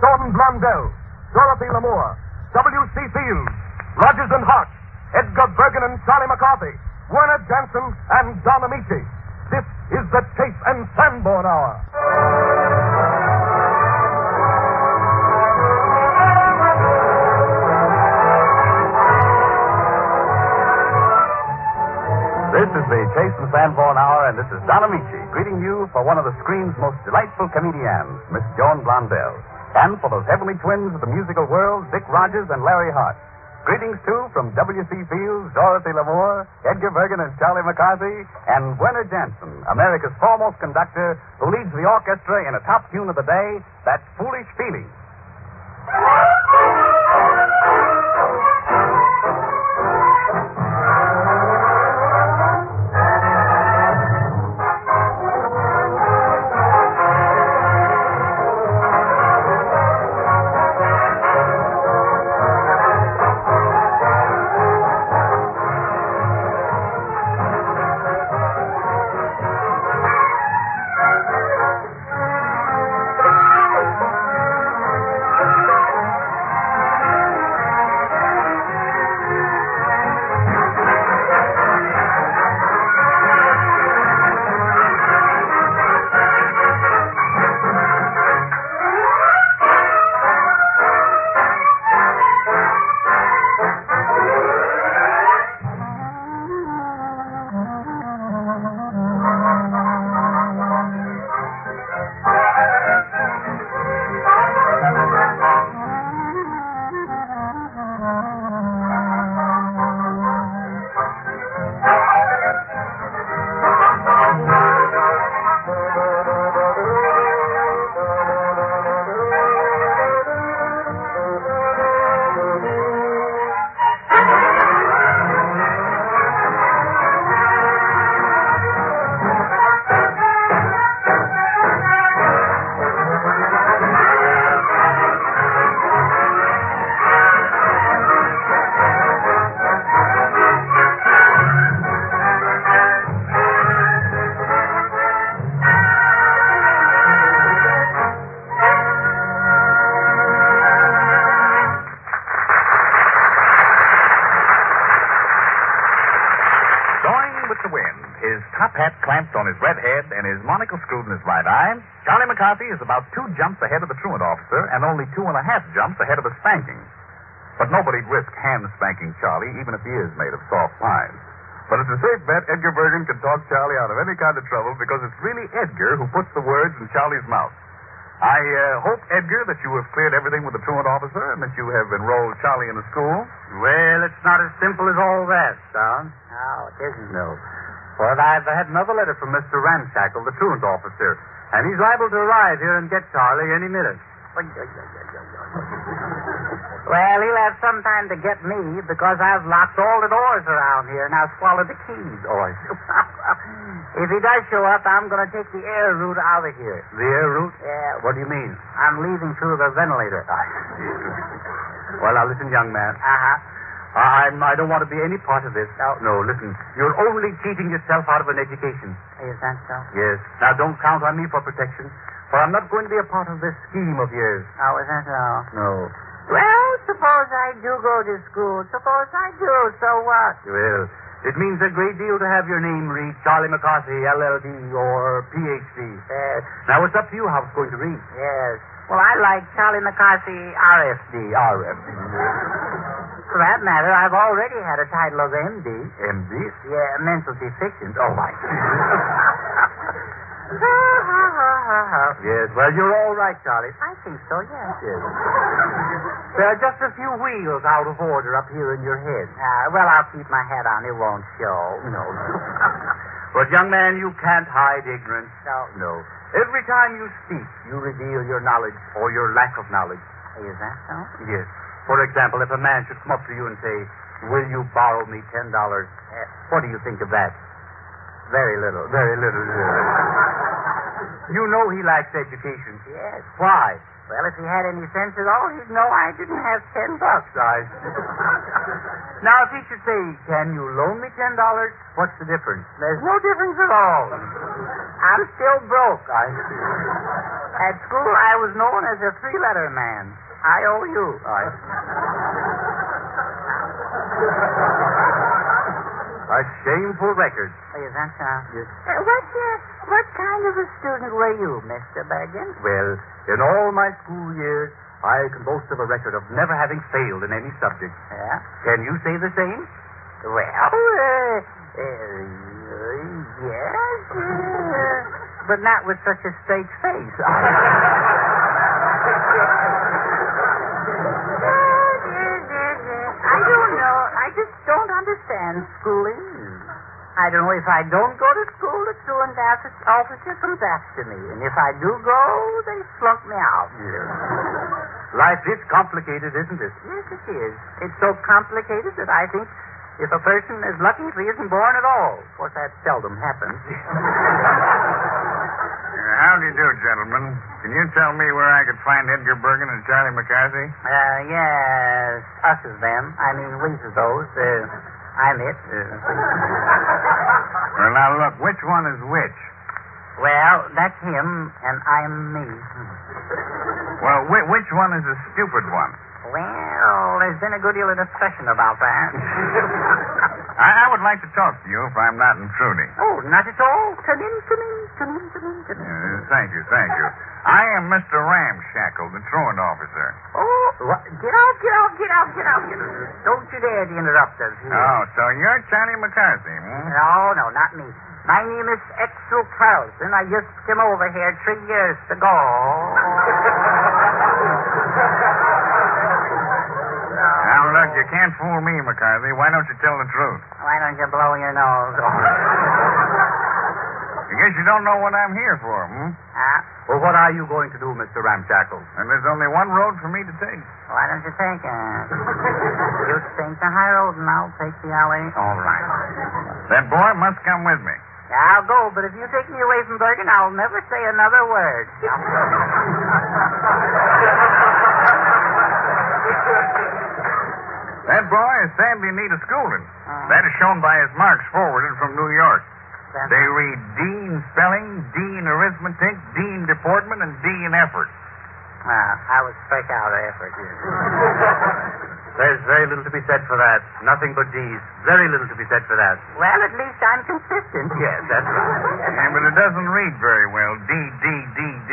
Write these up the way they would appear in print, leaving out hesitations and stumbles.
Joan Blondell, Dorothy Lamour, W.C. Fields, Rodgers and Hart, Edgar, Bergen, and Charlie McCarthy, Werner Jansen, and Don Amici. This is the Chase and Sanborn Hour. This is the Chase and Sanborn Hour, and this is Don Amici greeting you for one of the screen's most delightful comedians, Miss Joan Blondell, and for those heavenly twins of the musical world, Dick Rodgers and Larry Hart. Greetings, too, from W.C. Fields, Dorothy Lamour, Edgar Bergen and Charlie McCarthy, and Werner Jansen, America's foremost conductor, who leads the orchestra in a top tune of the day, That Foolish Feeling. His top hat clamped on his red head and his monocle screwed in his right eye, Charlie McCarthy is about 2 jumps ahead of the truant officer and only 2.5 jumps ahead of a spanking. But nobody'd risk hand-spanking Charlie, even if he is made of soft pine. But it's a safe bet Edgar Bergen can talk Charlie out of any kind of trouble because it's really Edgar who puts the words in Charlie's mouth. I hope, Edgar, that you have cleared everything with the truant officer and that you have enrolled Charlie in the school. Well, it's not as simple as all that, Don. Oh, it isn't, no. But I've had another letter from Mr. Ramshackle, the truant officer, and he's liable to arrive here and get Charlie any minute. Well, he'll have some time to get me because I've locked all the doors around here and I've swallowed the keys. Oh, I see. If he does show up, I'm going to take the air route out of here. The air route? Yeah. What do you mean? I'm leaving through the ventilator. Well, now, listen, young man. Uh-huh. I don't want to be any part of this. No. No, listen. You're only cheating yourself out of an education. Is that so? Yes. Now, don't count on me for protection, for I'm not going to be a part of this scheme of yours. Oh, is that so? No. Well, suppose I do go to school. Suppose I do. So what? Well, it means a great deal to have your name read Charlie McCarthy, LLD, or PhD. Yes. Now, it's up to you how it's going to read. Yes. Well, I like Charlie McCarthy, RFD. RFD. For that matter, I've already had a title of MD. MD? Yeah, mental deficient. Oh, my. Yes, well, you're all right, Charlie. I think so, yes. Yes. There are just a few wheels out of order up here in your head. Well, I'll keep my hat on. It won't show. No. But, young man, you can't hide ignorance. No. Every time you speak, you reveal your knowledge or your lack of knowledge. Is that so? Yes. For example, if a man should come up to you and say, "Will you borrow me $10? What do you think of that? Very little. Very little. You know he lacks education. Yes. Why? Well, if he had any sense at all, he'd know I didn't have $10. Now, if he should say, "Can you loan me $10? What's the difference?" There's no difference at all. I'm still broke. I see. At school, I was known as a three-letter man. I-O-U. A shameful record. Is that so? Yes. What kind of a student were you, Mr. Bergen? Well, in all my school years, I can boast of a record of never having failed in any subject. Yeah? Can you say the same? Well, yes, but not with such a straight face. I don't know. I just don't understand schooling. I don't know, if I don't go to school, the truant officer comes after me. And if I do go, they flunk me out. Life is complicated, isn't it? Yes, it is. It's so complicated that I think if a person is lucky if he isn't born at all. Of course, that seldom happens. How do you do, gentlemen? Can you tell me where I could find Edgar Bergen and Charlie McCarthy? Yes. Us is them. I mean, we's is those. I'm it. Well, now, look, which one is which? Well, that's him, and I'm me. Well, which one is the stupid one? Well, there's been a good deal of discussion about that. I would like to talk to you if I'm not intruding. Oh, not at all. Come in. Thank you. I am Mr. Ramshackle, the truant officer. Oh, get out. Don't you dare to interrupt us here. Oh, so you're Charlie McCarthy, hmm? No, not me. My name is Exel Carlson. I just came over here 3 years ago. Now, look, you can't fool me, McCarthy. Why don't you tell the truth? Why don't you blow your nose? I guess you don't know what I'm here for, hmm? Well, what are you going to do, Mr. Ramshackle? And there's only one road for me to take. Why don't you take it? You take the high road and I'll take the alley. All right. That boy must come with me. I'll go, but if you take me away from Bergen, I'll never say another word. That boy is sadly in need of schooling. That is shown by his marks forwarded from New York. They read D in spelling, D in arithmetic, D in deportment, and D in effort. I would strike out an effort here. There's very little to be said for that. Nothing but D's. Very little to be said for that. Well, at least I'm consistent. Yes, that's right. Yeah, but it doesn't read very well. D, D, D, D.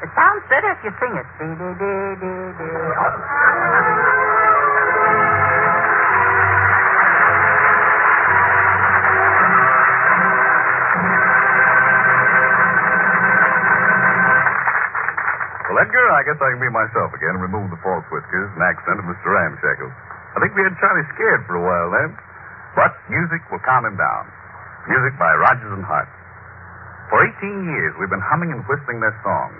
It sounds better if you sing it. D, D, D, D, D. Well, Edgar, I guess I can be myself again and remove the false whiskers and accent of Mr. Ramshackle. I think we had Charlie scared for a while then. But music will calm him down. Music by Rodgers and Hart. For 18 years, we've been humming and whistling their songs.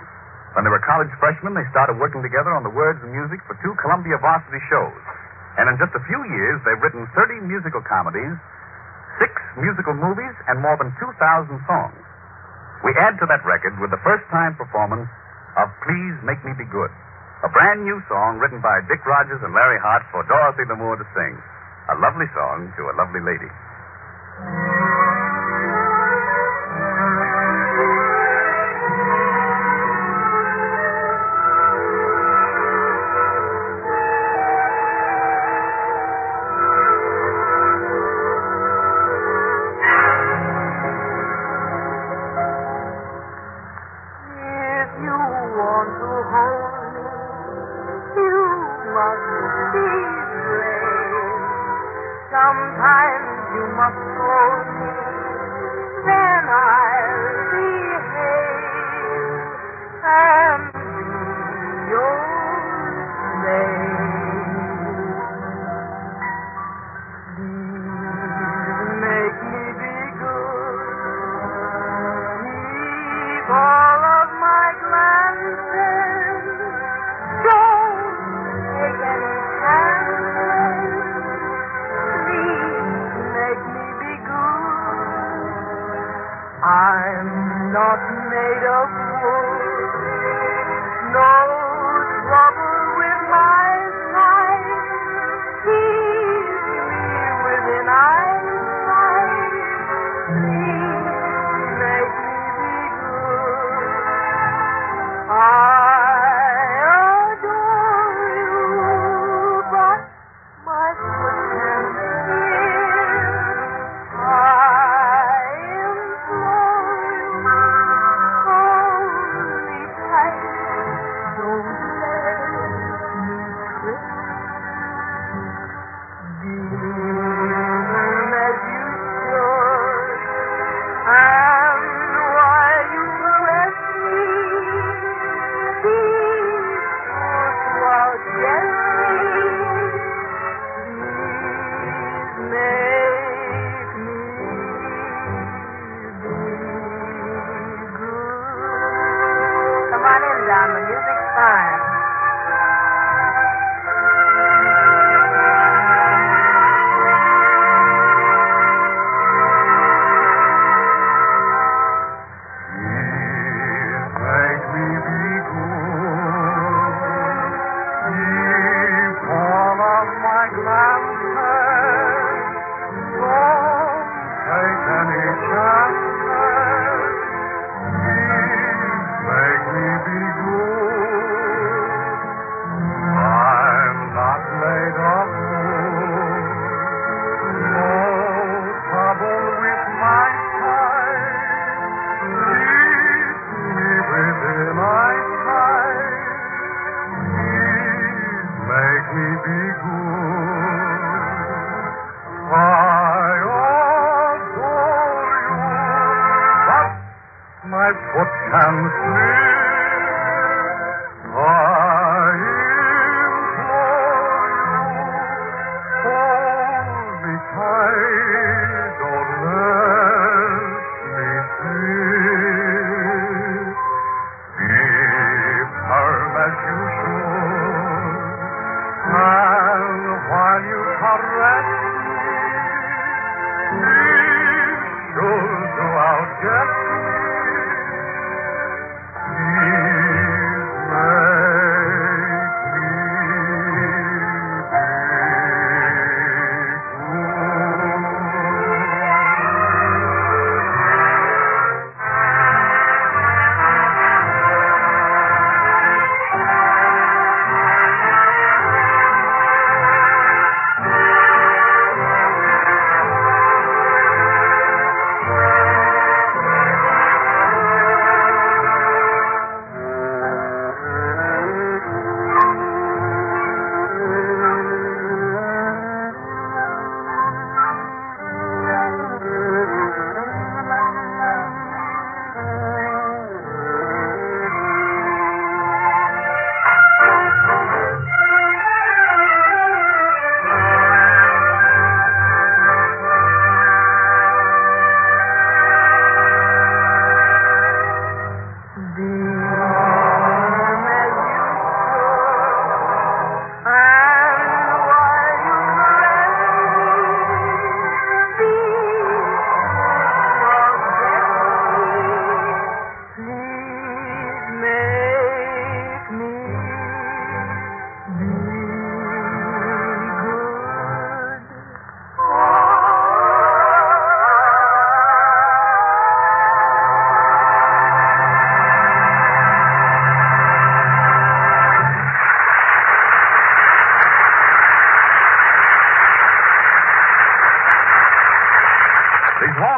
When they were college freshmen, they started working together on the words and music for 2 Columbia varsity shows. And in just a few years, they've written 30 musical comedies, 6 musical movies, and more than 2,000 songs. We add to that record with the first-time performance of Please Make Me Be Good, a brand new song written by Dick Rodgers and Larry Hart for Dorothy Lamour to sing. A lovely song to a lovely lady. Sometimes you must hold me, then I'll behave and do your slave. Please make me be good. Keep all of my glances. Don't take any chances. Make me be good. I'm forget me. Please make me be good. Come on in, John. The music's fine. My foot can slip. I implore you, hold me tight, don't let me slip. Be firm as you should, and while you caress me, be sure to outguess me.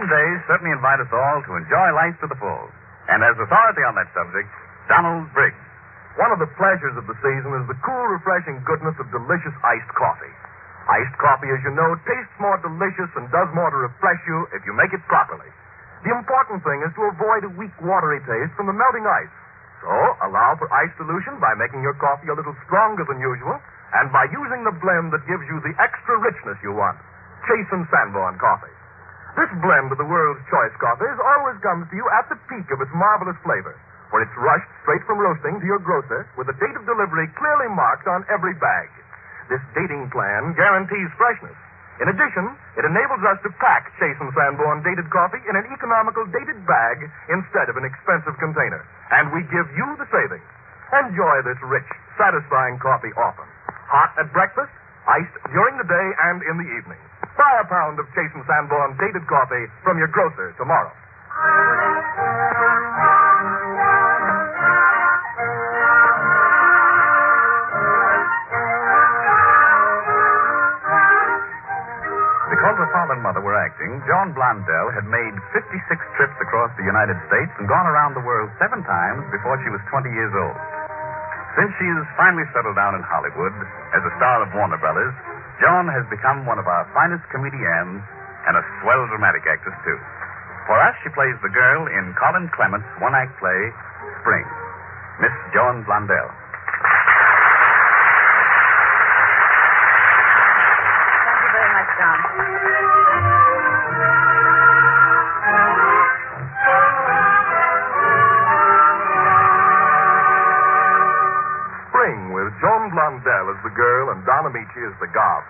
Days certainly invite us all to enjoy life to the full. And as authority on that subject, Donald Briggs. One of the pleasures of the season is the cool, refreshing goodness of delicious iced coffee. Iced coffee, as you know, tastes more delicious and does more to refresh you if you make it properly. The important thing is to avoid a weak, watery taste from the melting ice. So, allow for ice dilution by making your coffee a little stronger than usual and by using the blend that gives you the extra richness you want. Chase and Sanborn coffee. This blend of the world's choice coffees always comes to you at the peak of its marvelous flavor, where it's rushed straight from roasting to your grocer with the date of delivery clearly marked on every bag. This dating plan guarantees freshness. In addition, it enables us to pack Chase and Sanborn dated coffee in an economical dated bag instead of an expensive container. And we give you the savings. Enjoy this rich, satisfying coffee often. Hot at breakfast, iced during the day and in the evening. Buy a pound of Chase and Sanborn dated coffee from your grocer tomorrow. Because her father and mother were acting, Joan Blondell had made 56 trips across the United States and gone around the world 7 times before she was 20 years old. Since she has finally settled down in Hollywood as a star of Warner Brothers, Joan has become one of our finest comedians and a swell dramatic actress, too. For us, she plays the girl in Colin Clement's one-act play, Spring, Miss Joan Blondell. with Joan Blondell as the girl and Don Amici as the gob.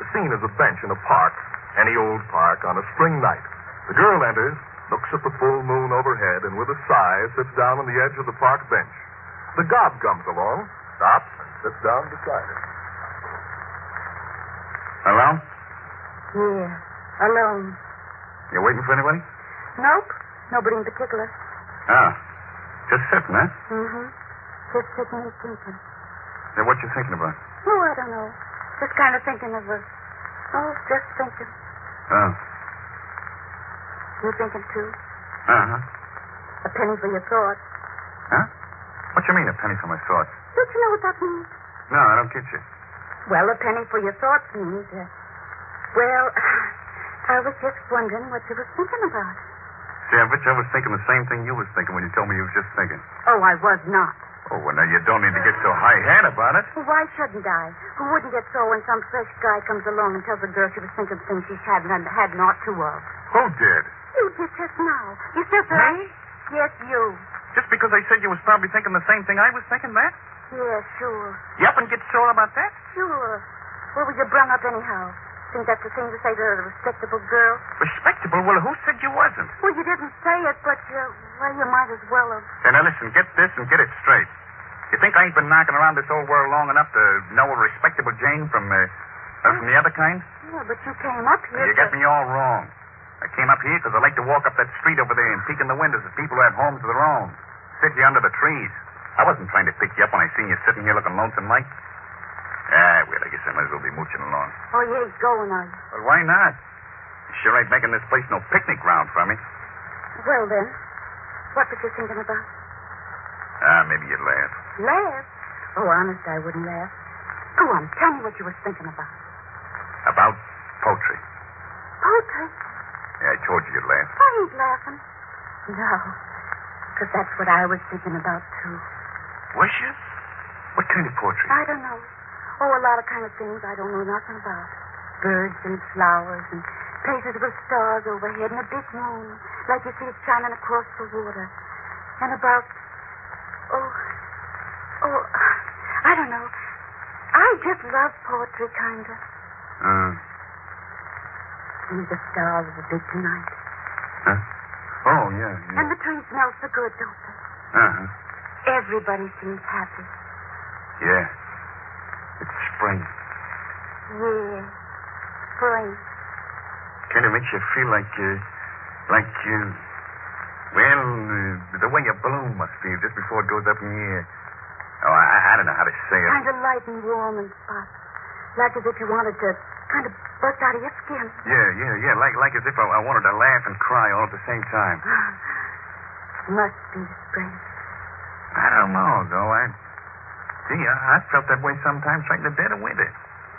The scene is a bench in a park, any old park, on a spring night. The girl enters, looks at the full moon overhead, and with a sigh sits down on the edge of the park bench. The gob comes along, stops, and sits down beside her. Hello? Yeah, alone. You waiting for anybody? Nope, nobody in particular. Ah. Just sitting, huh? Mm-hmm. Just sitting and thinking. Then what you thinking about? Oh, I don't know. Just kind of thinking of just thinking. Oh. You thinking too? Uh-huh. A penny for your thoughts. Huh? What you mean, a penny for my thoughts? Don't you know what that means? No, I don't get you. Well, a penny for your thoughts means, I was just wondering what you were thinking about. See, I bet you I was thinking the same thing you was thinking when you told me you was just thinking. Oh, I was not. Oh, well, now you don't need to get so high-hat about it. Well, why shouldn't I? Who wouldn't get so when some fresh guy comes along and tells a girl she was thinking of things she hadn't and had not to of? Who did? You did just now. You said that. Me? Yes, you. Just because I said you was probably thinking the same thing I was thinking, that? Yeah, sure. You up and get sore about that? Sure. Where were you brung up anyhow? Think that's the thing to say to a respectable girl? Respectable? Well, who said you wasn't? Well, you didn't say it, but you might as well have. Hey, now listen, get this and get it straight. You think I ain't been knocking around this old world long enough to know a respectable Jane from the other kind? Yeah, but you came up here. You got me all wrong. I came up here because I like to walk up that street over there and peek in the windows at people who have homes of their own. Sit here under the trees. I wasn't trying to pick you up when I seen you sitting here looking lonesome like. Well, I guess I might as well be mooching along. Oh, you ain't going, are you? Well, why not? You sure ain't making this place no picnic ground for me. Well, then, what was you thinking about? Maybe you'd laugh. Laugh? Oh, honest, I wouldn't laugh. Go on, tell me what you were thinking about. About poetry. Poetry? Yeah, I told you you'd laugh. I ain't laughing. No, because that's what I was thinking about, too. Was you? What kind of poetry? I don't know. Oh, a lot of kind of things I don't know nothing about. Birds and flowers and places with stars overhead and a big moon, like you see it shining across the water. And about, I don't know. I just love poetry, kind of. And the stars are big tonight. Huh? Oh, yeah. And the trees smell so good, don't they? Uh-huh. Everybody seems happy. Yeah. It's spring. Yeah, spring. Kind of makes you feel like the way a balloon must feel just before it goes up in the air. Oh, I don't know how to say it. Kind of light and warm and spots. Like as if you wanted to kind of burst out of your skin. Yeah. Like as if I wanted to laugh and cry all at the same time. Must be spring. I don't know, though. I felt that way sometimes right in the dead of winter.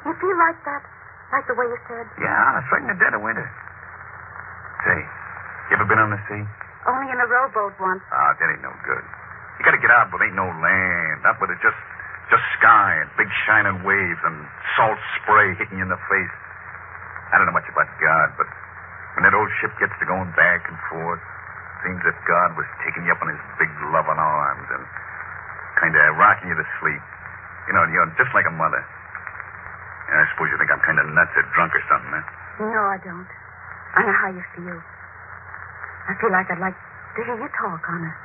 You feel like that? Like the way you said? Yeah, it's right in the dead of winter. Say, you ever been on the sea? Only in a rowboat once. Ah, that ain't no good. You gotta get out where there ain't no land. Out where it's just sky and big shining waves and salt spray hitting you in the face. I don't know much about God, but when that old ship gets to going back and forth, it seems that God was taking you up in his big loving arms and kind of rocking you to sleep. You know, just like a mother. And I suppose you think I'm kind of nuts or drunk or something, huh? No, I don't. I know how you feel. I feel like I'd like to hear you talk, honest.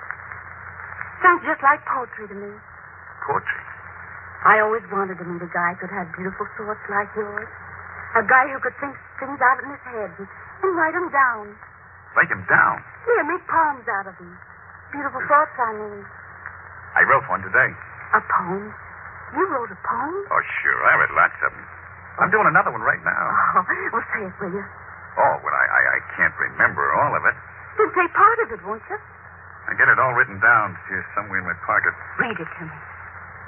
Sounds just like poetry to me. Poetry? I always wanted to meet a guy who could have beautiful thoughts like yours. A guy who could think things out in his head and write them down. Write them down? Yeah, make poems out of them. Beautiful thoughts, I mean. I wrote one today. A poem? You wrote a poem? Oh, sure. I read lots of them. I'm doing another one right now. Oh, well, say it, will you? Oh, well, I can't remember all of it. Then say part of it, won't you? I get it all written down here somewhere in my pocket. Read it to me.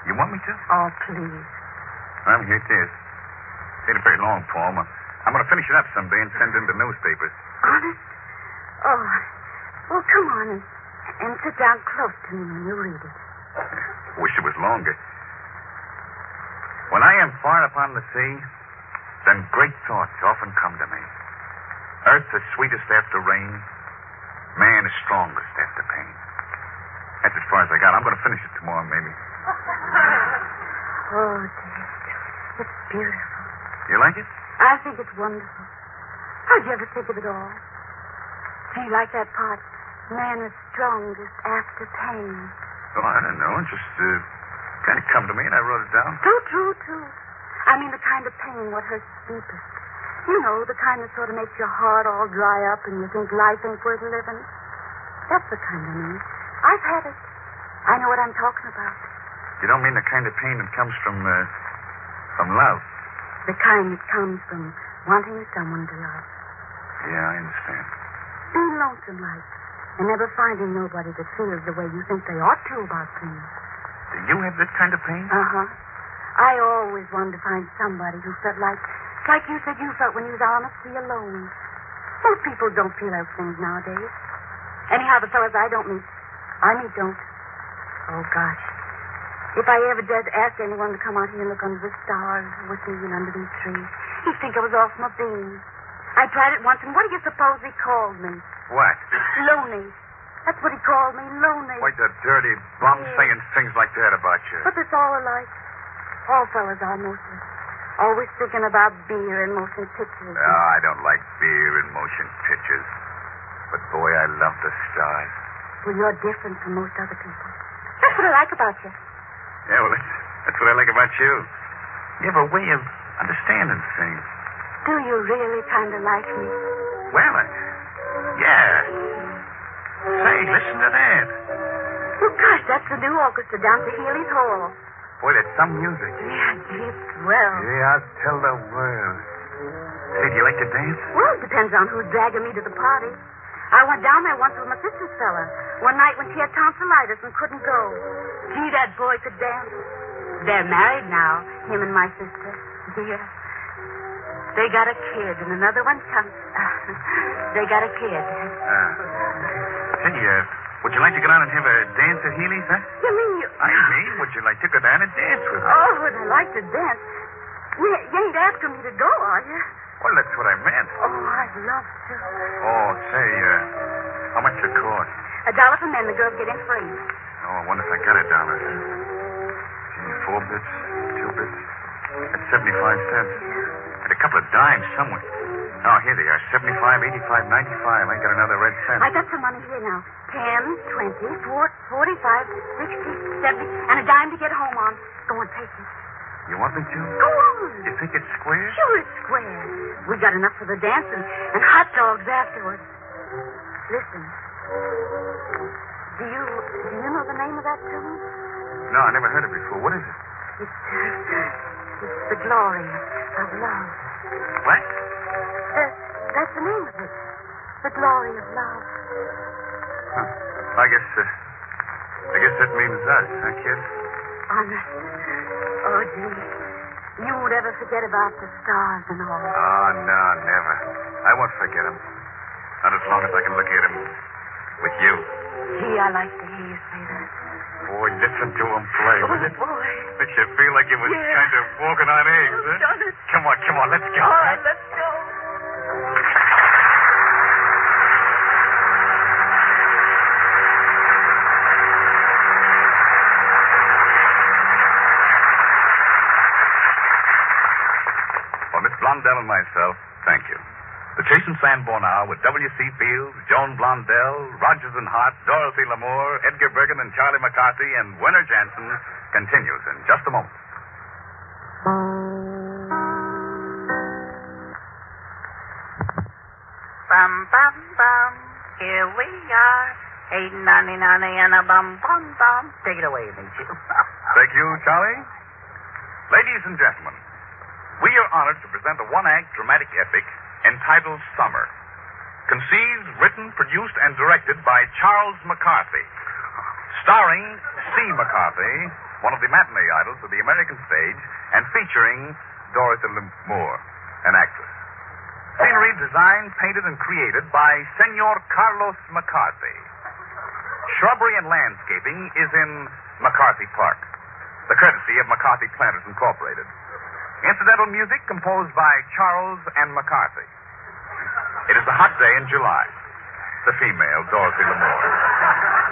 You want me to? Oh, please. Here it is. It ain't a very long poem. I'm going to finish it up someday and send it in the newspapers. Honest? Oh, well, come on and sit down close to me when you read it. Wish it was longer. When I am far upon the sea, then great thoughts often come to me. Earth is sweetest after rain. Man is strongest after pain. That's as far as I got. I'm going to finish it tomorrow, maybe. Oh, dear. It's beautiful. You like it? I think it's wonderful. How'd you ever think of it all? Do you like that part? Man is strongest after pain. Oh, I don't know. It just kind of come to me, and I wrote it down. True. I mean the kind of pain what hurts deepest. You know, the kind that sort of makes your heart all dry up and you think life ain't worth living. That's the kind I mean. I've had it. I know what I'm talking about. You don't mean the kind of pain that comes from love? The kind that comes from wanting someone to love. Yeah, I understand. Being lonesome like, and never finding nobody that feels the way you think they ought to about things. Do you have this kind of pain? Uh-huh. I always wanted to find somebody who felt like you said you felt when you was out on the sea alone. Most people don't feel those things nowadays. Anyhow, the fellas I meet don't. Oh, gosh. If I ever dared to ask anyone to come out here and look under the stars with me and under these trees, he'd think I was off my beam. I tried it once, and what do you suppose he called me? What? Lonely. That's what he called me, lonely. Why, the dirty bum saying things like that about you? But it's all alike. All fellas are mostly. Always thinking about beer and motion pictures. Oh, I don't like beer and motion pictures. But, boy, I love the stars. Well, you're different from most other people. That's what I like about you. Yeah, well, that's what I like about you. You have a way of understanding things. Do you really kind of like me? Well, yeah. Say, listen to that. Oh, gosh, that's the new orchestra down to Healy's Hall. Boy, that's some music. Yeah, gee, it's swell. Yeah, I'll tell the world. Say, do you like to dance? Well, it depends on who's dragging me to the party. I went down there once with my sister's fella. One night when she had tonsillitis and couldn't go. Gee, that boy could dance. They're married now, him and my sister. Dear. They got a kid, and another one comes. They got a kid. Say, would you like to go down and have a dance at Healy's, huh? You mean you... I mean, would you like to go down and dance with me? Oh, would I like to dance? You ain't asking me to go, are you? Well, that's what I meant. Oh, I'd love to. Oh, say, how much it cost? $1 for men, the girls get in free. Oh, I wonder if I got $1. Gee, 4 bits, 2 bits. That's 75 cents. And a couple of dimes somewhere. Oh, here they are. 75, 85, 95. I got another red cent. I got some money here now. 10, 20, 45, 60, 70, and a dime to get home on. Go and take it. You want me to? Go on. You think it's square? Sure, it's square. We got enough for the dance and hot dogs afterwards. Listen. Do you know the name of that tune? No, I never heard it before. What is it? It's The Glory of Love. What? That's the name of it. The Glory of Love. Huh. I guess that means us, huh, kid? Honest. Oh, gee. You won't ever forget about the stars and all. Oh, no, never. I won't forget them. Not as long as I can look at them with you. Gee, I like to hear you say that. Boy, listen to them play. Oh, boy. Makes you feel like you was kind of walking on eggs, huh? Done it. Come on, let's go. All right, let's go. For Miss Blondell and myself, thank you. The Chase and Sanborn Hour with W.C. Fields, Joan Blondell, Rodgers and Hart, Dorothy Lamour, Edgar Bergen and Charlie McCarthy, and Werner Jansen continues in just a moment. Bum, bum, bum. Here we are. 8.99 and a bum, bum, bum. Take it away, Michi. Thank you, Charlie. Ladies and gentlemen, we are honored to present a one-act dramatic epic entitled Summer. Conceived, written, produced, and directed by Charles McCarthy. Starring C. McCarthy, one of the matinee idols of the American stage, and featuring Dorothy Lamour, an actress. Scenery designed, painted, and created by Senor Carlos McCarthy. Shrubbery and landscaping is in McCarthy Park, the courtesy of McCarthy Planters Incorporated. Incidental music composed by Charles and McCarthy. It is a hot day in July. The female, Dorothy Lamour.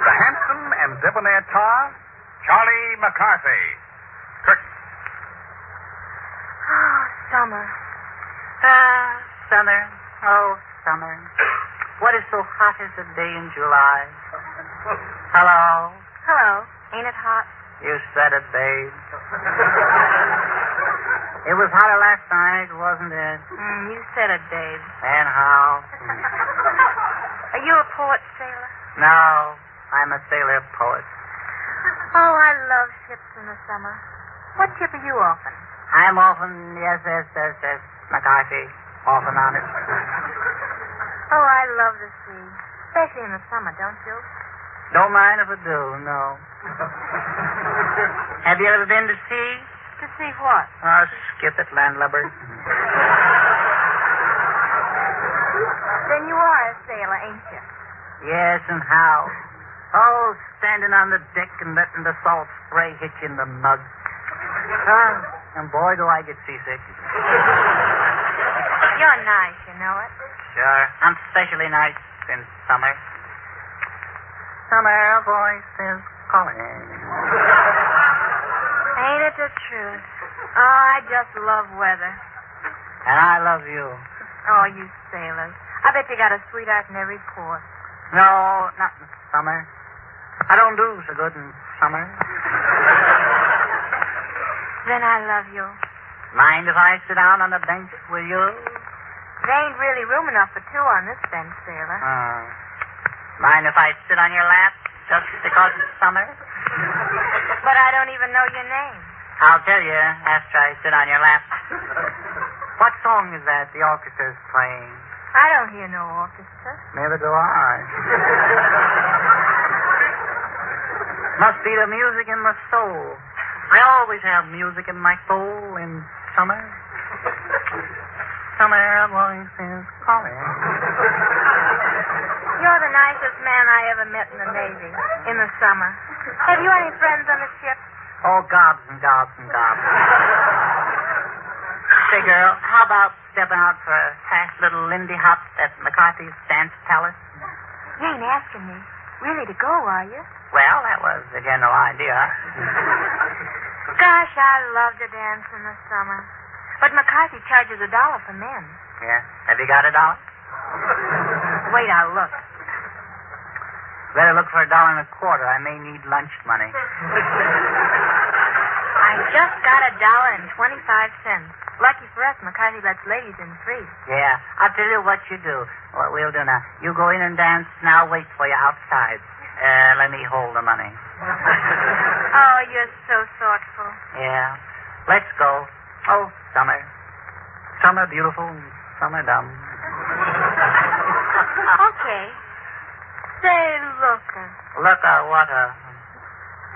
The handsome and debonair tar, Charlie McCarthy. Curtain. summer. Summer. Oh, summer. What is so hot as a day in July? Hello? Hello. Ain't it hot? You said it, babe. It was hotter last night, wasn't it? You said it, Dave. And how? Are you a poet, sailor? No, I'm a sailor poet. Oh, I love ships in the summer. What ship are you often? I'm often, yes, McCarthy. Often on it. Oh, I love the sea. Especially in the summer, don't you? Don't mind if I do, no. Have you ever been to sea? To see what? Oh, skip it, landlubber. Then you are a sailor, ain't you? Yes, and how? Oh, standing on the deck and letting the salt spray hit you in the mug. And boy, do I get seasick. You're nice, you know it. Sure. I'm especially nice in summer. Summer, a voice is calling. Ain't it the truth? Oh, I just love weather. And I love you. Oh, you sailors. I bet you got a sweetheart in every port. No, not in summer. I don't do so good in summer. Then I love you. Mind if I sit down on the bench with you? There ain't really room enough for two on this bench, sailor. Mind if I sit on your lap just because it's summer? But I don't even know your name. I'll tell you after I sit on your lap. What song is that the orchestra's playing? I don't hear no orchestra. Neither do I. Must be the music in my soul. I always have music in my soul in summer. Summer, a voice is calling. You're the nicest man I ever met in the Navy, in the summer. Have you any friends on the ship? Oh, gobs and gobs and gobs. Say, girl, how about stepping out for a fast little Lindy hop at McCarthy's dance palace? You ain't asking me really to go, are you? Well, that was the general idea. Gosh, I love to dance in the summer. But McCarthy charges $1 for men. Yeah. Have you got $1? Wait, I'll look. Better look for $1.25. I may need lunch money. I just got $1.25. Lucky for us, McCarthy lets ladies in free. Yeah. I'll tell you what you do. What we'll do now. You go in and dance, and I'll wait for you outside. Let me hold the money. Oh, you're so thoughtful. Yeah. Let's go. Oh, summer. Summer beautiful, summer dumb. Okay. Say, looker. Look at what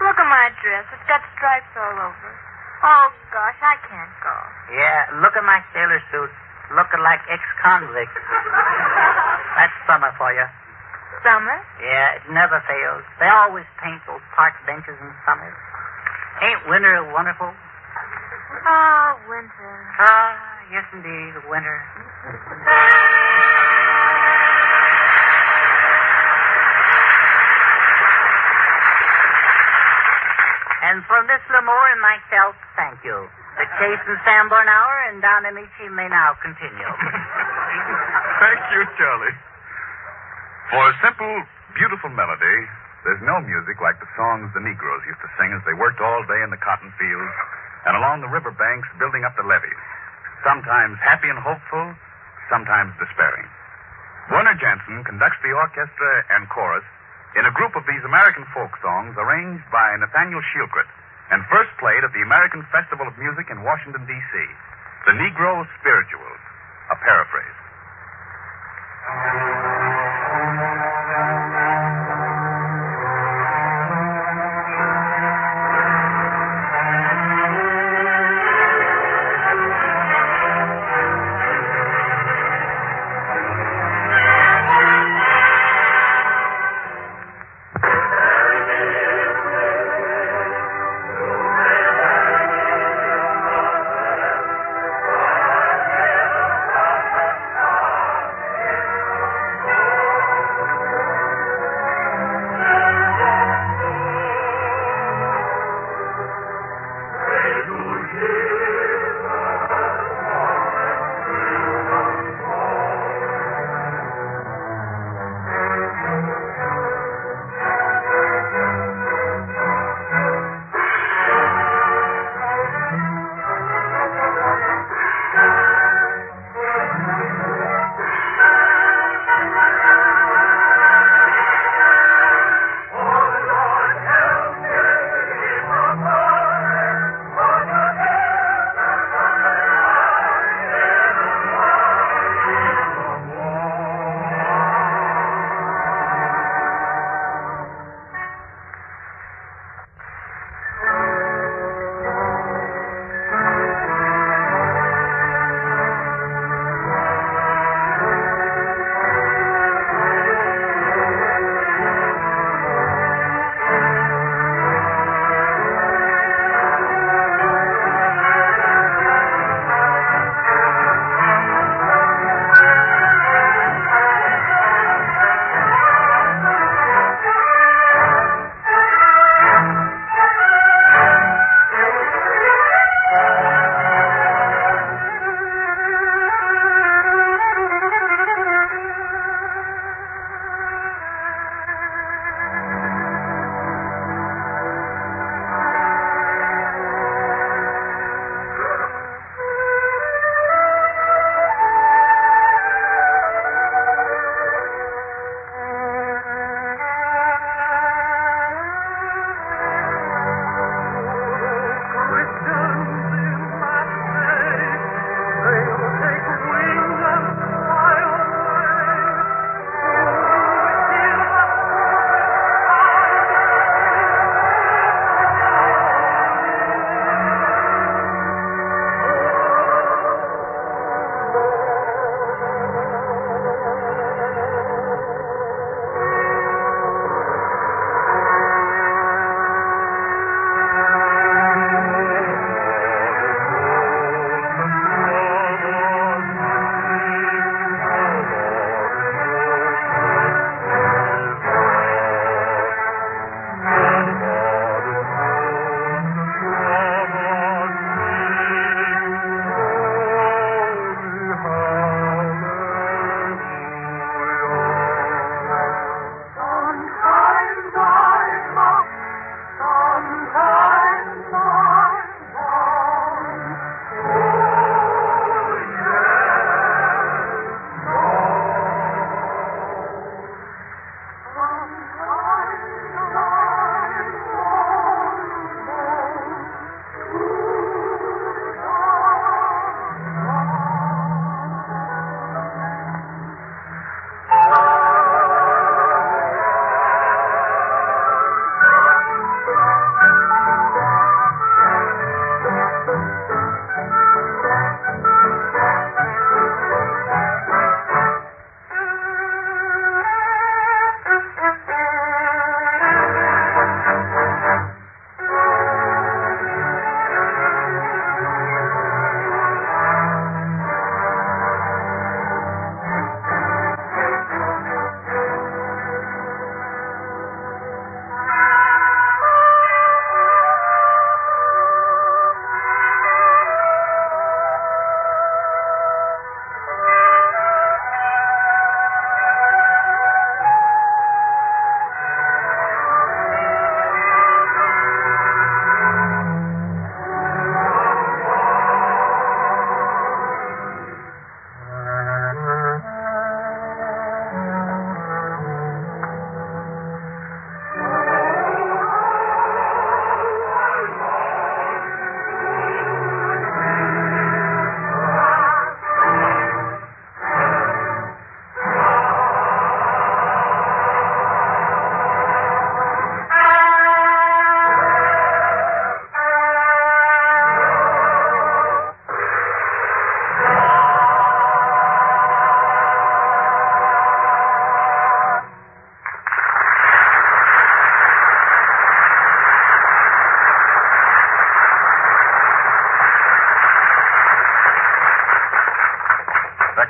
Look at my dress. It's got stripes all over. Oh, gosh, I can't go. Yeah, look at my sailor suit. Looking like ex-convict. That's summer for you. Summer? Yeah, it never fails. They always paint those park benches in summer. Ain't winter wonderful? Oh, winter. Ah, yes, indeed, winter. And from Miss Lamour and myself, thank you. The chase in Sanborn Hour and Don Amici may now continue. Thank you, Charlie. For a simple, beautiful melody, there's no music like the songs the Negroes used to sing as they worked all day in the cotton fields and along the river banks building up the levees. Sometimes happy and hopeful, sometimes despairing. Werner Jansen conducts the orchestra and chorus in a group of these American folk songs arranged by Nathaniel Shilkret and first played at the American Festival of Music in Washington, D.C. The Negro Spirituals, a paraphrase.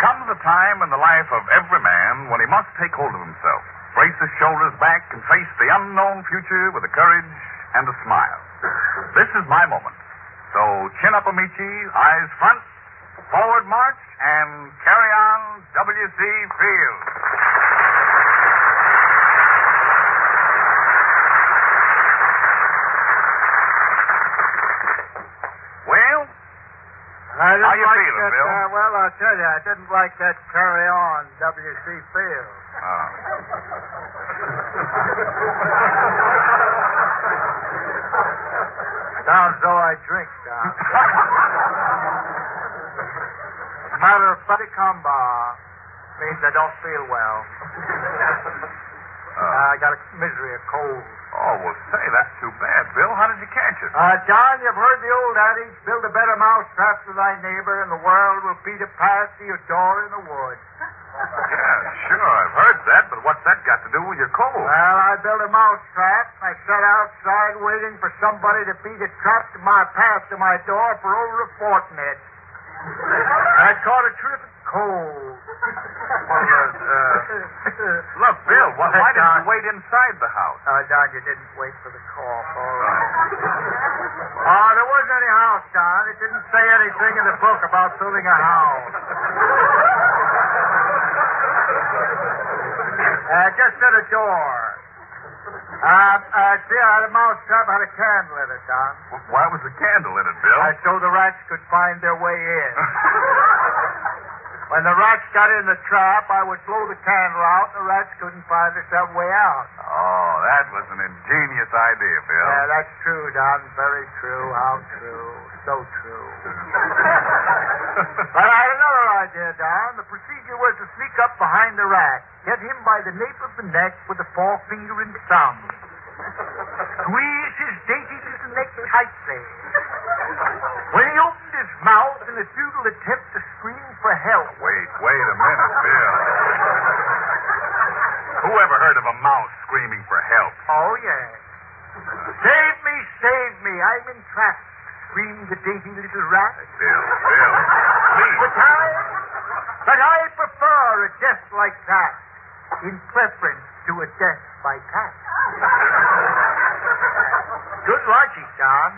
comes a time in the life of every man when he must take hold of himself, brace his shoulders back, and face the unknown future with a courage and a smile. This is my moment. So chin up, amici, eyes front, forward march, and carry on, W.C. Fields. Well, how you feeling, Bill? Well, I'll tell you, I didn't like that carry on, W.C. Fields. Oh. Sounds though I drink, Don. Matter of fact, means I don't feel well. I got a misery, a cold. Oh, well, say, that's too bad, Bill. How did you catch it? John, you've heard the old adage, build a better mousetrap to thy neighbor, and the world will feed a path to your door in the woods. Yeah, sure, I've heard that, but what's that got to do with your cold? Well, I built a mousetrap. I sat outside waiting for somebody to feed a trap to my path to my door for over a fortnight. I caught a terrific cold. Look, Bill, why didn't you wait inside the house? Don, you didn't wait for the cough. All right. There wasn't any house, Don. It didn't say anything in the book about building a house. Just at a door. See, I had a mousetrap, I had a candle in it, Don. Why was the candle in it, Bill? So the rats could find their way in. When the rats got in the trap, I would blow the candle out, and the rats couldn't find their way out. Oh, that was an ingenious idea, Bill. Yeah, that's true, Don. Very true. How true. So true. But I had another idea, Don. The procedure was to sneak up behind the rat, get him by the nape of the neck with the forefinger and thumb, squeeze his dainty little neck tightly. When he opened his mouth in a futile attempt to scream for help. Wait a minute, Bill. Who ever heard of a mouse screaming for help? Oh, yes. Save me, I'm entrapped, screamed the dainty little rat. Bill, please. But I prefer a death like that in preference to a death by cat. Good logic, John.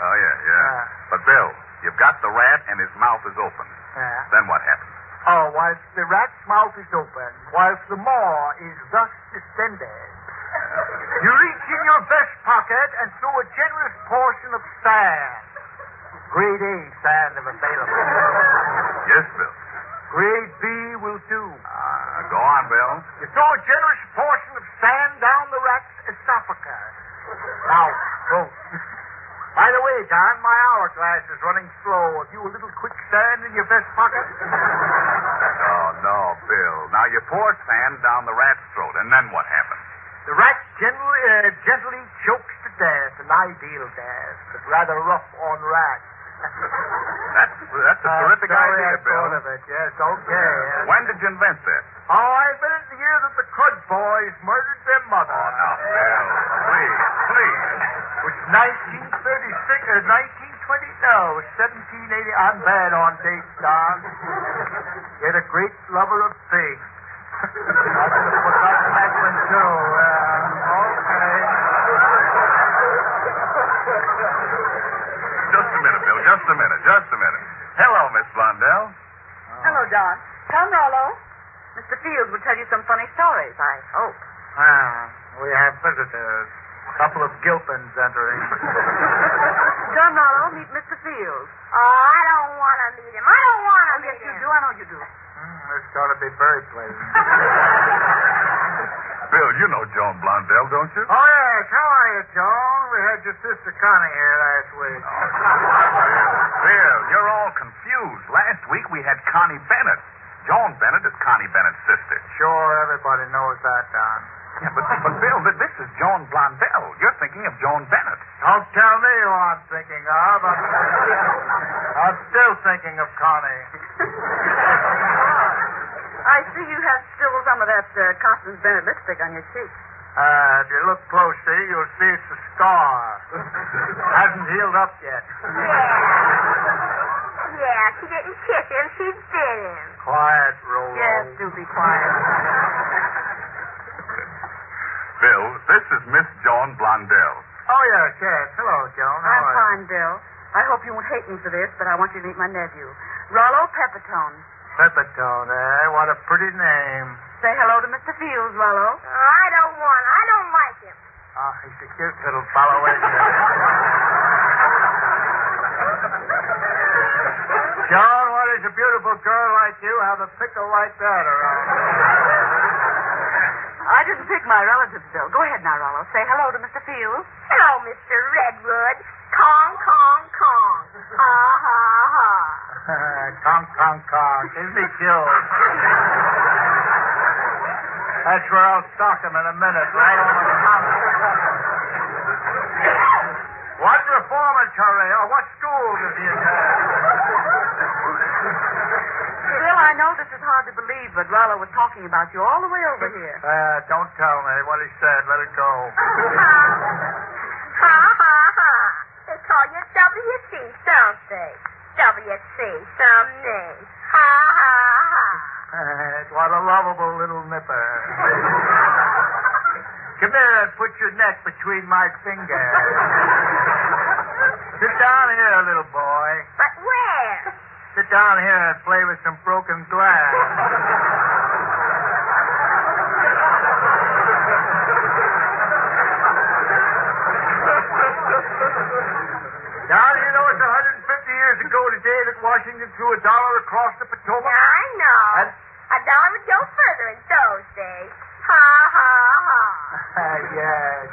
Oh, yeah. But, Bill, you've got the rat and his mouth is open. Yeah. Then what happens? Oh, whilst the rat's mouth is open, whilst the maw is thus distended, you reach in your vest pocket and throw a generous portion of sand. Grade A sand if available. Yes, Bill. Grade B will do. Go on, Bill. You throw a generous portion of sand down the rat's esophagus. Now, throat. By the way, Don, my hourglass is running slow. Have you a little quicksand in your vest pocket? Oh, no, Bill. Now you pour sand down the rat's throat, and then what happens? The rat gently chokes to death, an ideal death, but rather rough on rat. That's a terrific idea, Bill. Thought of it. Yes, okay. Yes. When did you invent this? Oh, I invented the year that the Crud boys murdered their mother. Oh, now, Bill, please. It was 1936, 1920, no, 1780. I'm bad on dates, Don. You're a great lover of things. I should have forgotten that one, too. Okay. Just a minute, Bill. Just a minute. Hello, Miss Blondell. Hello, Don. Come, Rollo. Mr. Fields will tell you some funny stories, I hope. We have visitors. A couple of Gilpins entering. Come, Rollo, meet Mr. Fields. Oh, I don't want to meet him. I don't want to meet Yes, you him. do. I know you do. This ought to be very pleasant. Bill, you know Joan Blondell, don't you? Oh, yes. How are you, Joan? We had your sister Connie here last week. Bill, you're all confused. Last week we had Connie Bennett. Joan Bennett is Connie Bennett's sister. Sure, everybody knows that, Don. Yeah, but Bill, this is Joan Blondell. You're thinking of Joan Bennett. Don't tell me who I'm thinking of. I'm still thinking of Connie. I see you have still some of that Constance Bennett lipstick on your cheek. If you look closely, you'll see it's a scar. Hasn't healed up yet. Yeah, She didn't kiss him. She bit him. Quiet, Rolo. Yes, do be quiet. Bill, this is Miss Joan Blondell. Oh, yes, yes. Hello, Joan. How I'm are you? fine, Bill. I hope you won't hate me for this, but I want you to meet my nephew, Rollo Peppertone. Peppertone, eh? What a pretty name. Say hello to Mr. Fields, Rollo. I don't like him. Oh, he's a cute little fellow, isn't he? Joan, what does a beautiful girl like you have a pickle like that around? I didn't pick my relatives, Bill. Go ahead now, Rollo. Say hello to Mr. Fields. Hello, Mr. Redwood. Kong, Kong, Kong. Ha, ha, ha. Conk, conk, conk. Isn't he cute? That's where I'll stock him in a minute, right over the top. What reformatory or what school does he attend? Bill, I know this is hard to believe, but Rollo was talking about you all the way over here. Don't tell me what he said. Let it go. Ha, ha, ha. They call you W.C., don't they? W.C., some name. Ha, ha, ha. What a lovable little nipper. Come here and put your neck between my fingers. Sit down here, little boy. But where? Sit down here and play with some broken glass. Now, you know it's 150 years ago today that Washington threw $1 across the Potomac. I know. And- $1 would go further in those days. Ha, ha, ha. Yes.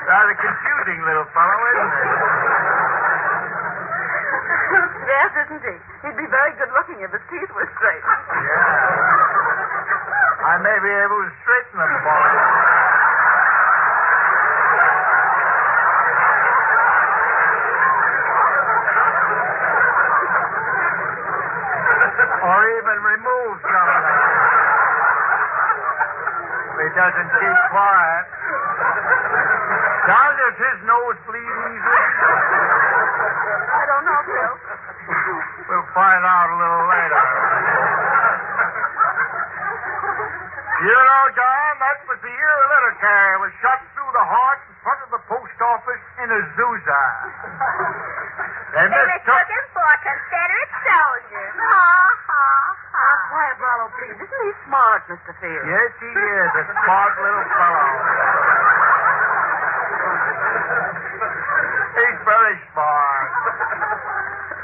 Rather confusing little fellow, isn't it? Yes, isn't he? He'd be very good looking if his teeth were straight. Yeah. I may be able to straighten them for him. Or even remove some of them. If he doesn't keep quiet. John, does his nose bleed easily? I don't know, Bill. We'll find out a little later. You know, John, that was the year a letter carrier was shot through the heart in front of the post office in Azusa. They They mistook... mistook him for a Confederate soldier. Ha, ha, ha. Quiet, Rollo, please. Isn't he smart, Mr. Fields? Yes, he is. A smart little fellow. He's very smart.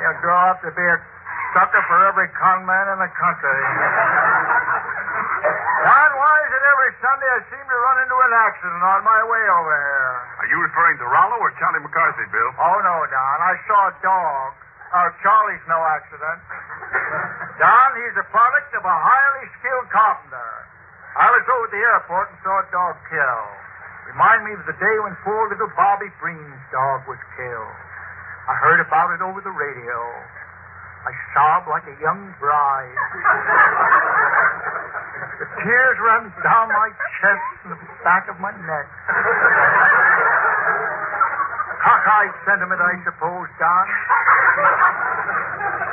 He'll grow up to be a sucker for every conman in the country. Don, why is it every Sunday I seem to run into an accident on my way over here? Are you referring to Rollo or Charlie McCarthy, Bill? Oh, no, Don. I saw a dog. Charlie's no accident. Don, he's a product of a highly skilled carpenter. I was over at the airport and saw a dog killed. Remind me of the day when poor little Bobby Breen's dog was killed. I heard about it over the radio. I sobbed like a young bride. The tears ran down my chest and the back of my neck. Cockeyed sentiment, I suppose, Don.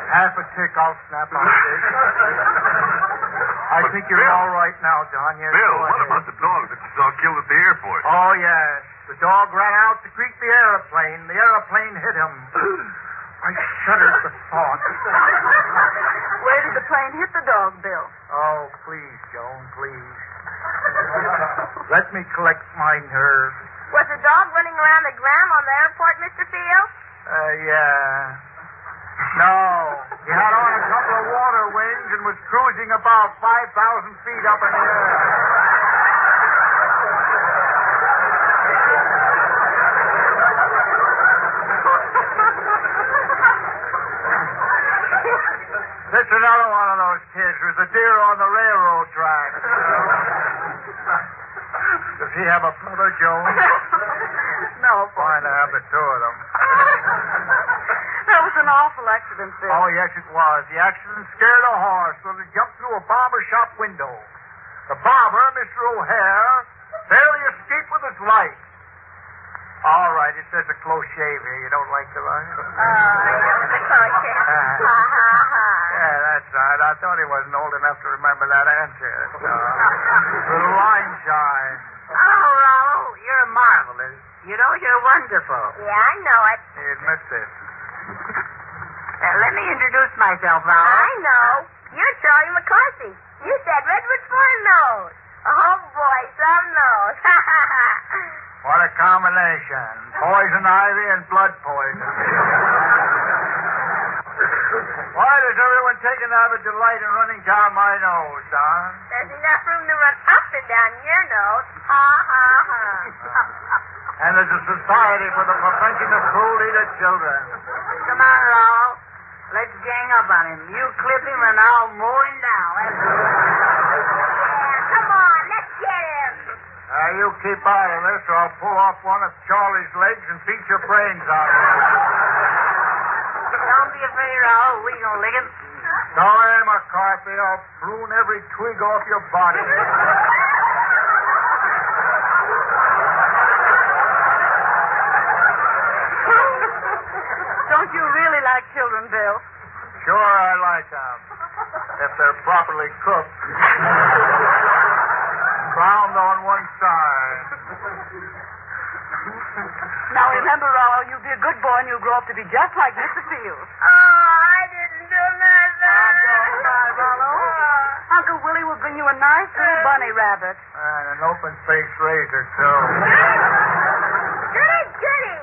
Half a tick, I'll snap out of this. I think you're all right now, Don. Yes, Bill, go what ahead. about the dog that you saw killed at the airport? Oh, yes. The dog ran out to greet the airplane. The airplane hit him. I shuddered at the thought. Where did the plane hit the dog, Bill? Oh, please, Joan, please. Let me collect my nerves. Was the dog running around the ground on the airport, Mr. Fields? Yeah. No. He had on a couple of water wings and was cruising about 5,000 feet up in the air. This is another one of those kids. There's a deer on the railroad track. Does he have a brother, Joan? No, Fine to have the two of them. That was an awful accident, Bill. Oh, yes, it was. The accident scared a horse, so it jumped through a barber shop window. The barber, Mr. O'Hare, barely escaped with his life. All right. right. It's just a close shave here. You don't like the line? Oh, the close shave. Ha, ha, ha. Yeah, that's right. I thought he wasn't old enough to remember that answer. Little line shine. Oh, Rollo, you're marvelous. You know, you're wonderful. Yeah, I know it. He admits this. Let me introduce myself, Rollo. I know. You're Charlie McCarthy. You said Redwood Farm nose. Oh, boy, some nose. Ha, ha, ha. What a combination. Poison ivy and blood poison. Why does everyone take another delight in running down my nose, Don? There's enough room to run up and down your nose. Ha, ha, ha. And there's a society for the prevention of cruelty to children. Come on, Rollo. Let's gang up on him. You clip him and I'll mow him down. Yeah, come on, let's get him. You keep out of this or I'll pull off one of Charlie's legs and beat your brains out of him. Don't be afraid, Rollo. We gonna lick him. Sorry, McCarthy. I'll prune every twig off your body. Don't you really like children, Bill? Sure, I like them. If they're properly cooked. Browned on one side. Now remember, Rollo, you be a good boy and you'll grow up to be just like Mr. Fields. Oh, I didn't do nothing. Don't cry, Rollo. Uncle Willie will bring you a nice little bunny rabbit. And an open-faced razor, too. Goody, goody.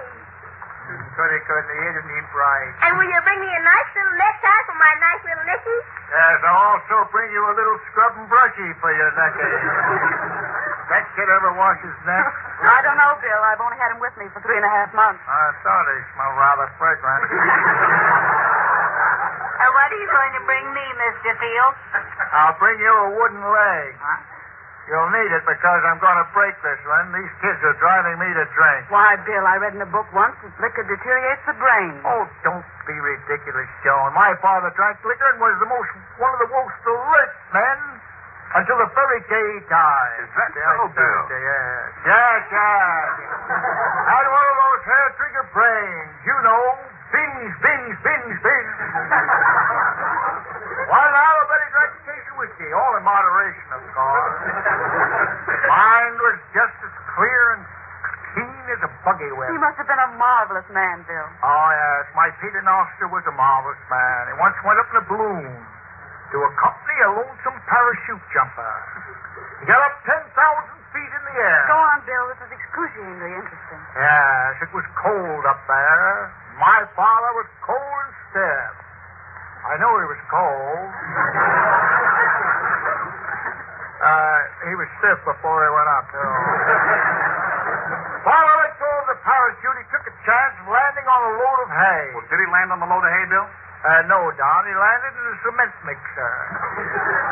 Couldn't he didn't eat right. And will you bring me a nice little necktie for my nice little Nicky? Yes, I'll also bring you a little scrub and brushy for your necky. That kid ever wash his neck? I don't know, Bill. I've only had him with me for 3.5 months. I thought he smelled rather fragrant. What are you going to bring me, Mr. Fields? I'll bring you a wooden leg. Huh? You'll need it because I'm going to break this one. These kids are driving me to drink. Why, Bill, I read in a book once that liquor deteriorates the brain. Oh, don't be ridiculous, Joan. My father drank liquor and was one of the most alert men until the very day he died. Is that so, Bill? Yes. Had one of those hair-trigger brains. You know, binge. Well, now, I bet he drank a case of whiskey. All in moderation, of course. Mind was just as clear and keen as a buggy whip. He must have been a marvelous man, Bill. Oh, yes. My Peter Noster was a marvelous man. He once went up in a balloon to accompany a lonesome parachute jumper. He got up 10,000 feet in the air. Go on, Bill. This is excruciatingly interesting. Yes, it was cold up there. My father was cold and stiff. I know he was cold. He was stiff before he went up, too. While I let go of the parachute, he took a chance of landing on a load of hay. Well, did he land on the load of hay, Bill? No, Don. He landed in a cement mixer.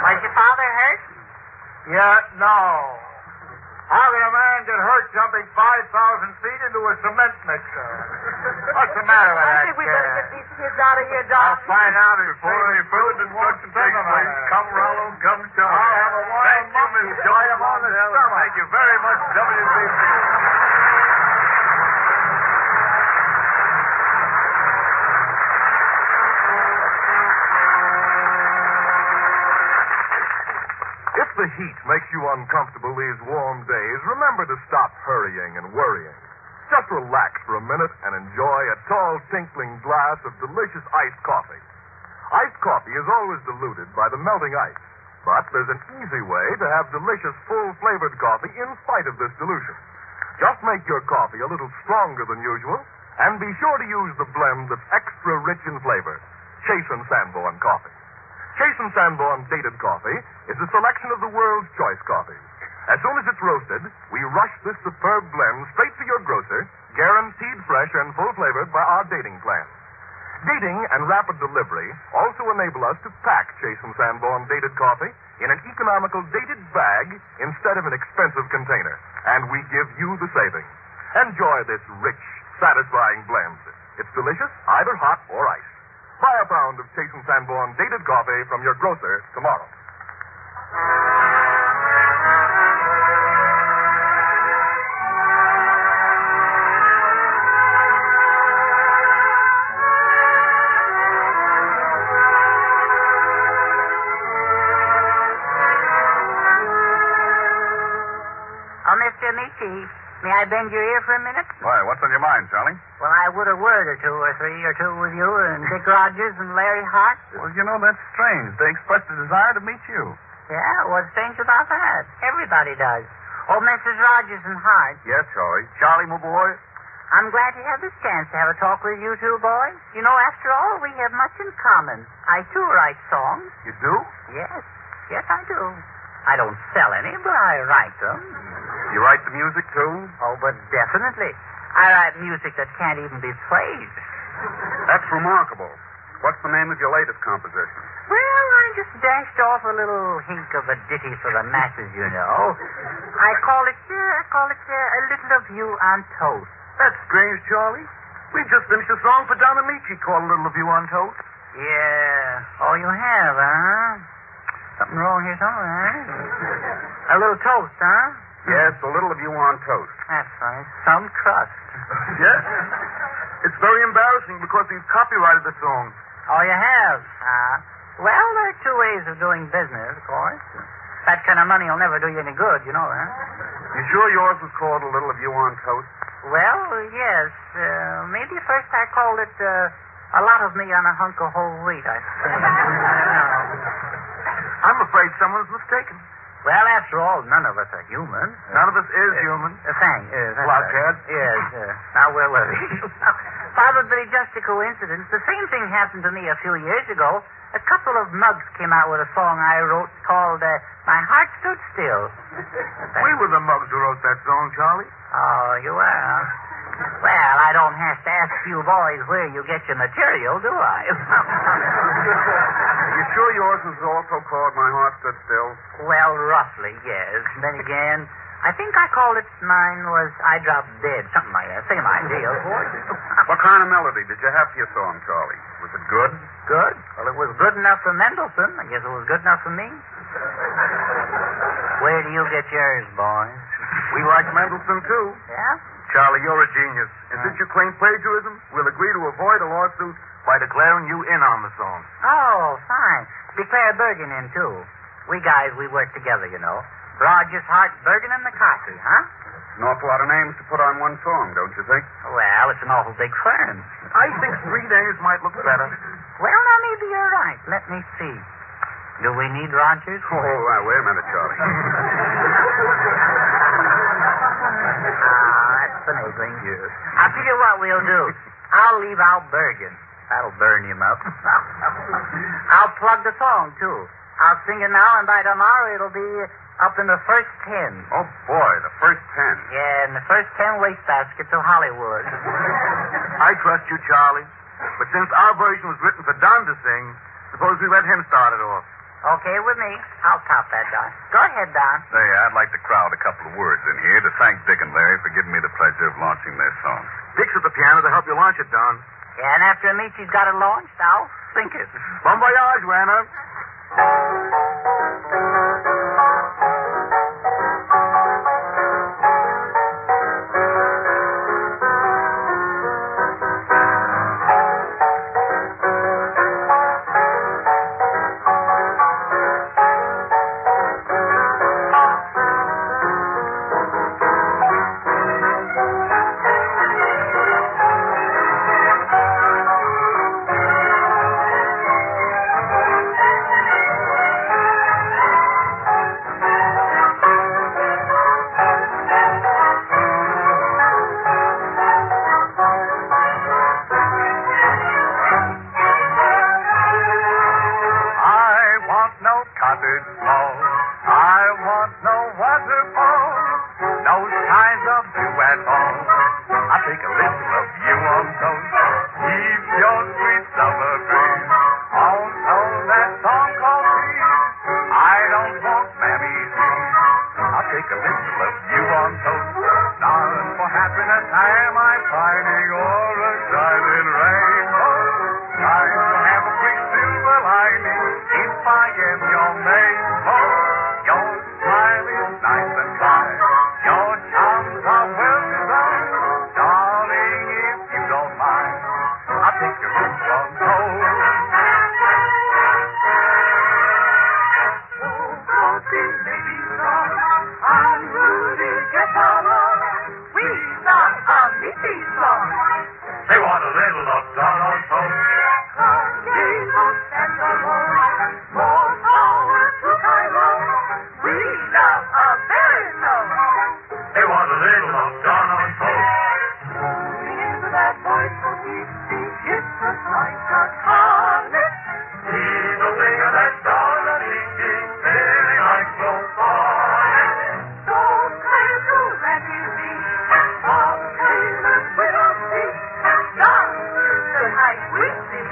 Was your father hurt? Yeah, no. How can a man get hurt jumping 5,000 feet into a cement mixer? What's the matter with I that think we kid? better get these kids out of here, Doc. I'll find out Before any further discussion takes place, come Rollo, come Charlie. I'll have a wild Thank you, monkey Miss bite Joan him on the Blondell, and stomach. thank you very much, WCC. If the heat makes you uncomfortable these warm days, remember to stop hurrying and worrying. Just relax for a minute and enjoy a tall, tinkling glass of delicious iced coffee. Iced coffee is always diluted by the melting ice, but there's an easy way to have delicious, full-flavored coffee in spite of this dilution. Just make your coffee a little stronger than usual, and be sure to use the blend that's extra rich in flavor, Chase and Sanborn coffee. Chase and Sanborn dated coffee is a selection of the world's choice coffees. As soon as it's roasted, we rush this superb blend straight to your grocer, guaranteed fresh and full-flavored by our dating plan. Dating and rapid delivery also enable us to pack Chase and Sanborn dated coffee in an economical dated bag instead of an expensive container, and we give you the savings. Enjoy this rich, satisfying blend. It's delicious, either hot or iced. Buy a pound of Chase and Sanborn dated coffee from your grocer tomorrow. Michi, may I bend your ear for a minute? Why, what's on your mind, Charlie? Well, I would a word or two or three or two with you and Dick Rodgers and Larry Hart. Well, you know, that's strange. They expressed a desire to meet you. Yeah, what's strange about that? Everybody does. Oh, Mrs. Rodgers and Hart, Yes, Charlie. Charlie, my boy. I'm glad to have this chance to have a talk with you two boys. You know, after all, we have much in common. I, too, write songs. You do? Yes, I do. I don't sell any, but I write them. You write the music, too? Oh, but definitely. I write music that can't even be played. That's remarkable. What's the name of your latest composition? Well, I just dashed off a little hink of a ditty for the masses, you know. I call it A Little of You on Toast. That's strange, Charlie. We just finished a song for Don Amici called A Little of You on Toast. Yeah. Oh, you have, huh? Something wrong here somewhere, huh? A little toast, huh? Yes, A Little of You on Toast. That's right. Some crust. Yes? It's very embarrassing because we've copyrighted the song. Oh, you have? Well, there are two ways of doing business, of course. That kind of money will never do you any good, you know, huh? You sure yours was called A Little of You on Toast? Well, yes. Maybe first I called it A Lot of Me on a Hunk of Whole Wheat, I think. I'm afraid someone's mistaken. Well, after all, none of us are human. None of us is human. Thanks. Blockhead. Yes. Now, where were we? Probably just a coincidence. The same thing happened to me a few years ago. A couple of mugs came out with a song I wrote called My Heart Stood Still. We were the mugs who wrote that song, Charlie. Oh, you were, huh? Well, I don't have to ask you boys where you get your material, do I? You sure yours was also called My Heart Stood Still? Well, roughly, yes. Then again, I think I called it mine was I Dropped Dead, something like that. Same idea, of course. What kind of melody did you have for your song, Charlie? Was it good? Good? Well, it was good enough for Mendelssohn. I guess it was good enough for me. Where do you get yours, boys? We like Mendelssohn, too. Yeah? Charlie, you're a genius. And since you claim plagiarism, we'll agree to avoid a lawsuit by declaring you in on the song. Oh, fine. Declare Bergen in, too. We guys, we work together, you know. Rodgers, Hart, Bergen, and McCarthy, huh? An awful lot of names to put on one song, don't you think? Well, it's an awful big firm. I think 3 names might look better. Well, now, maybe you're right. Let me see. Do we need Rodgers? Oh, wait a minute, Charlie. That's finagling. Yes. I'll tell you what we'll do. I'll leave out Bergen. That'll burn him up. I'll plug the song, too. I'll sing it now, and by tomorrow it'll be up in the first 10. Oh, boy, the first 10. Yeah, in the first 10 wastebaskets of Hollywood. I trust you, Charlie. But since our version was written for Don to sing, suppose we let him start it off. Okay with me. I'll top that, Don. Go ahead, Don. Say, I'd like to crowd a couple of words in here to thank Dick and Larry for giving me the pleasure of launching their song. Dick's at the piano to help you launch it, Don. Yeah, and after Amici's got it launched, I'll sink it. Bon voyage, Rana. I'm Rudy, get on. They want a little of Don on toast. More power to Cairo. We love a very low. They want a little of Don on toast. Into that voice so deep, it's just like a tonic. He's a singer that Dorothy is very like so far. Don't play to let you see. All sailors will see. Don is the night we see.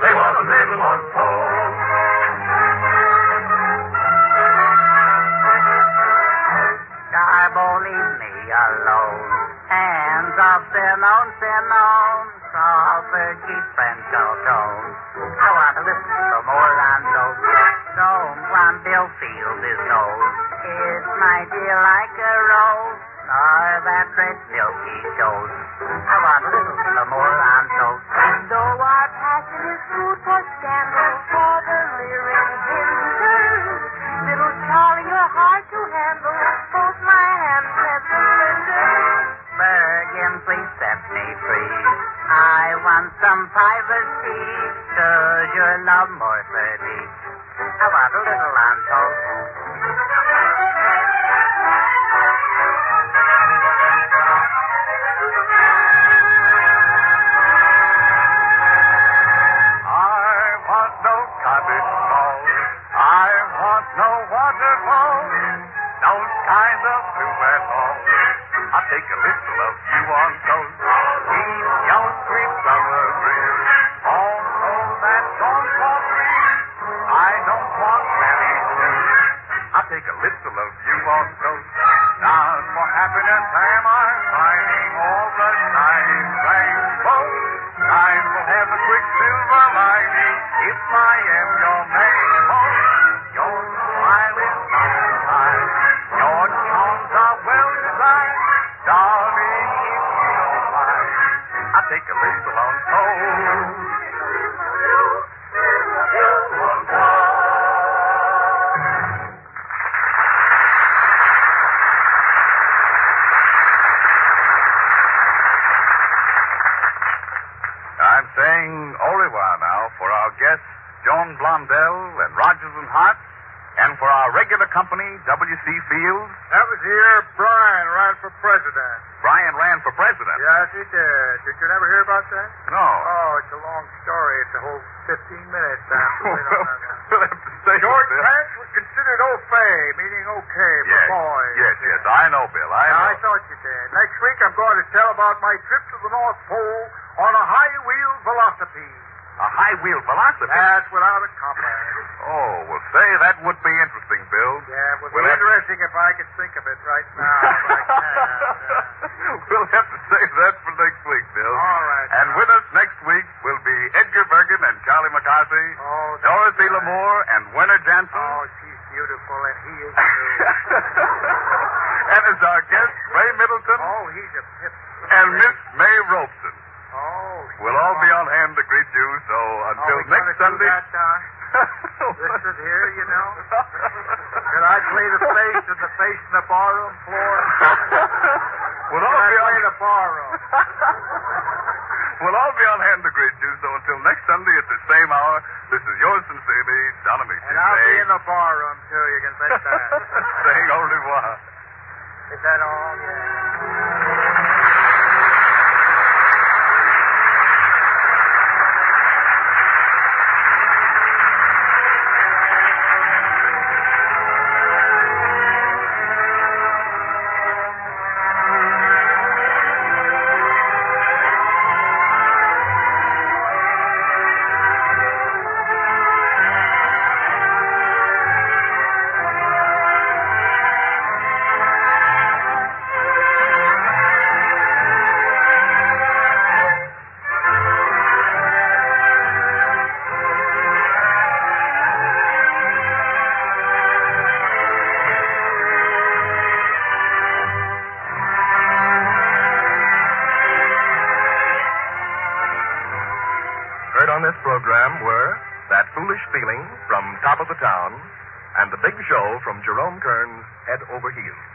They want a little on toast. Darbo, leave me alone. Hands off Simone. Sulfur, keep French tone. I want to listen to more on those. Don't want Bill Field his nose. It might be like a rose, or that red silky shows. I want to listen to more on those. Though our passion is food for scandal, for the lyric hinders. Little Charlie, you're hard to handle. Both my hands have surrendered. Bergen, please set me free. I want some privacy. Does your love more for me? I want a little on toast. I want no cottage balls. I want no waterfalls. Those kinds of blue at all. I'll take a little of you on toast. Keep your sweet summer breeze. Also that song for free. I don't want many shoes. I'll take a little of you on toast. Now for happiness am I finding all the time. Rainbow. Time will have a quick silver lining if I am your main host. Your smile is sunshine. Your charms are well designed. Darling, if you don't mind, I'll take a little on toast. I'm saying au revoir now for our guests, Joan, Blondell, and Rodgers and Hart, and for our regular company, W.C. Fields. That was the year Brian ran for president. Brian ran for president. Yes, he did. Did you never hear about that? No. Oh, it's a long story. It's a whole 15 minutes. We'll have to say George Bill. Pence was considered au fait, meaning okay for Yes, boys. yes. I know, Bill. I know. I thought you did. Next week, I'm going to tell about my trip to the North Pole on a high-wheel velocipede. A high-wheel velocipede? That's without a compass. Oh, well, say, that would be interesting, Bill. Yeah, it would We'll be have- interesting if I could think of it right now. If I can. We'll have to save that for next week, Bill. All right. And with us next week will be Edgar Bergen and Charlie McCarthy, Oh, that's Dorothy right. Lamour and Werner Jansen. Oh, she's beautiful, and he is too. And as our guest, Ray Middleton Oh, he's a pip. and Miss May Robeson. Oh. We'll all be on hand to greet you, so until next Sunday. Listen here, you know. Can I play the face in the barroom floor? We'll Can all I be play on the barroom? We'll all be on hand to greet you, so until next Sunday at the same hour, this is yours sincerely, Don Amici. And I'll be in the barroom, too, you can bet that. Saying au revoir. Is that all? Yeah. Heard on this program were That Foolish Feeling from Top of the Town and The Big Show from Jerome Kern's Head Over Heels.